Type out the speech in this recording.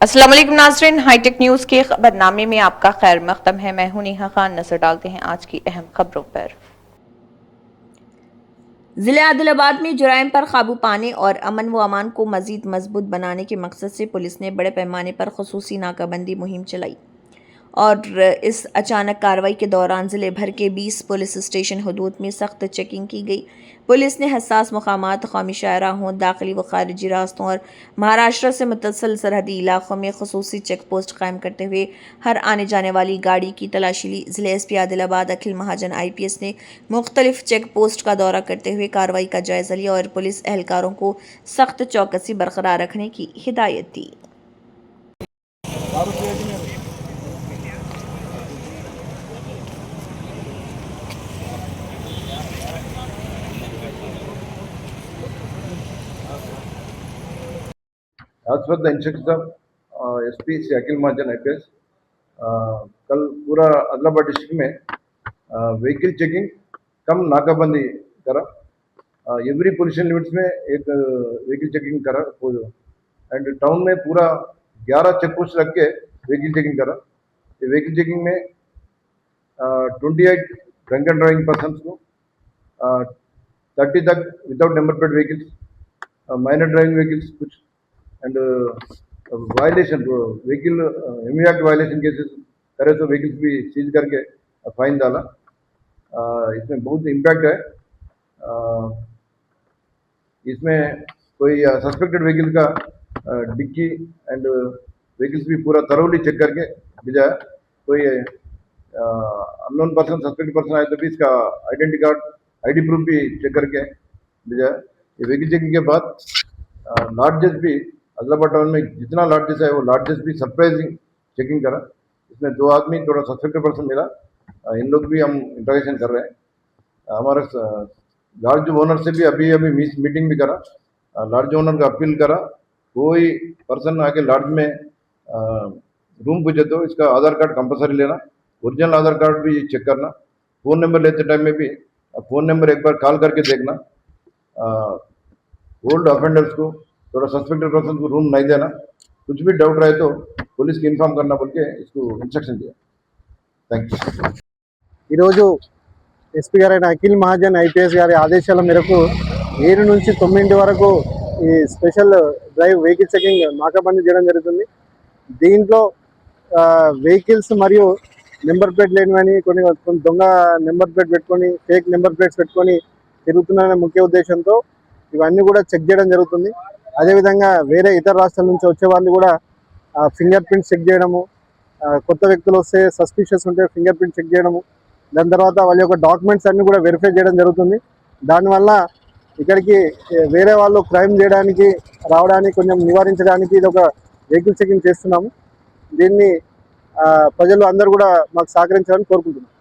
अस्सलाम वालेकुम नाज़रीन, हाईटेक न्यूज़ के खबरनामे में आपका खैर मक़दम है। मैं हूं नेहा खान। नजर डालते हैं आज की अहम खबरों पर। जिले आदिलाबाद में जुराइम पर काबू पाने और अमन व अमान को मजीद मजबूत बनाने के मकसद से पुलिस ने बड़े पैमाने पर खुसूसी नाकाबंदी मुहिम चलाई और इस अचानक कार्रवाई के दौरान ज़िले भर के 20 पुलिस स्टेशन हदूद में सख्त चेकिंग की गई। पुलिस ने हसास मकामात, कौमी शाहराहों, दाखिली व खारिजी रास्तों और महाराष्ट्र से मुतसल सरहदी इलाकों में खुसूसी चेक पोस्ट कायम करते हुए हर आने जाने वाली गाड़ी की तलाशी ली। ज़िले एसपी आदिलाबाद अखिल महाजन IPS ने मुख्तलिफ चेक पोस्ट का दौरा करते हुए कार्रवाई का जायजा लिया और पुलिस एहलकारों को सख्त चौकसी बरकरार रखने की हिदायत दी। As per the instructions of SP Shri Akhil Mahajan IPS, कल पूरा आदिलाबाद डिस्ट्रिक्ट में व्हीकल चेकिंग कम नाकाबंदी करा। एवरी पोजीशन लिमिट्स में एक व्हीकल चेकिंग करा एंड टाउन में पूरा 11 चेक पोस्ट रख के व्हीकल चेकिंग करा। व्हीकल चेकिंग में 28 ड्रंक एंड ड्राइविंग पर्सन्स को, 30 तक without number plate vehicles, minor driving vehicles कुछ and violation vehicle act violation cases करे तो व्हीकल्स भी सीज करके फाइन डाला। इसमें बहुत इम्पैक्ट है। इसमें कोई सस्पेक्टेड व्हीकल का डिक्की एंड व्हीकल्स भी पूरा थरोली चेक करके भेजा। कोई अननोन पर्सन, सस्पेक्टेड पर्सन आए तो भी इसका आइडेंटिटी कार्ड, ID प्रूफ भी चेक करके भेजा। ये व्हीकल चेकिंग के बाद लार्जेस्ट भी आदिलाबाद टाउन में जितना लार्जेस्ट है वो लार्जेस्ट भी सरप्राइजिंग चेकिंग करा। इसमें 2 आदमी थोड़ा सस्पेक्टेड पर्सन मिला। इन लोग भी हम इंटरोगेशन कर रहे हैं। हमारे लार्ज ओनर से भी अभी मीटिंग भी करा। लार्ज ओनर का अपील करा, कोई पर्सन आके लार्ज में रूम पूछे तो इसका आधार कार्ड कंपलसरी लेना, ओरिजिनल आधार कार्ड भी चेक करना, फ़ोन नंबर लेते टाइम में भी फ़ोन नंबर एक बार कॉल करके देखना, ओल्ड ऑफेंडर्स को, थोड़ा सस्पेक्टेड पर्सन को रूम नहीं देना, कुछ भी डाउट रहे तो पुलिस की इन्फॉर्म करना बोल के इसको इंस्ट्रक्शन दिया। Thank you. ఎస్పీ గారైన అఖిల్ మహాజన్ IPS గారి ఆదేశాల మేరకు 7 నుంచి 9 వరకు ఈ స్పెషల్ డ్రైవ్ వెహికల్ చెకింగ్ నాకాబందీ చేయడం జరుగుతుంది। దీంట్లో వెహికల్స్ మరియు నెంబర్ ప్లేట్ లేనివని కొన్ని దొంగ నెంబర్ ప్లేట్ పెట్టుకొని, ఫేక్ నెంబర్ ప్లేట్స్ పెట్టుకొని తిరుగుతున్నారనే ముఖ్య ఉద్దేశంతో ఇవన్నీ కూడా చెక్ చేయడం జరుగుతుంది। అదేవిధంగా వేరే ఇతర రాష్ట్రాల నుంచి వచ్చే వాళ్ళు కూడా ఫింగర్ ప్రింట్స్ చెక్ చేయడము, కొత్త వ్యక్తులు వస్తే సస్పిషియస్ ఉంటే ఫింగర్ ప్రింట్ చెక్ చేయడము, దాని తర్వాత వాళ్ళ యొక్క డాక్యుమెంట్స్ అన్ని కూడా వెరిఫై చేయడం జరుగుతుంది। దానివల్ల ఇక్కడికి వేరే వాళ్ళు క్రైమ్ చేయడానికి రావడానికి కొంచెం నివారించడానికి ఇది ఒక వెహికల్ చెకింగ్ చేస్తున్నాము। దీన్ని ప్రజలు అందరూ కూడా మాకు సహకరించాలని కోరుకుంటున్నాం।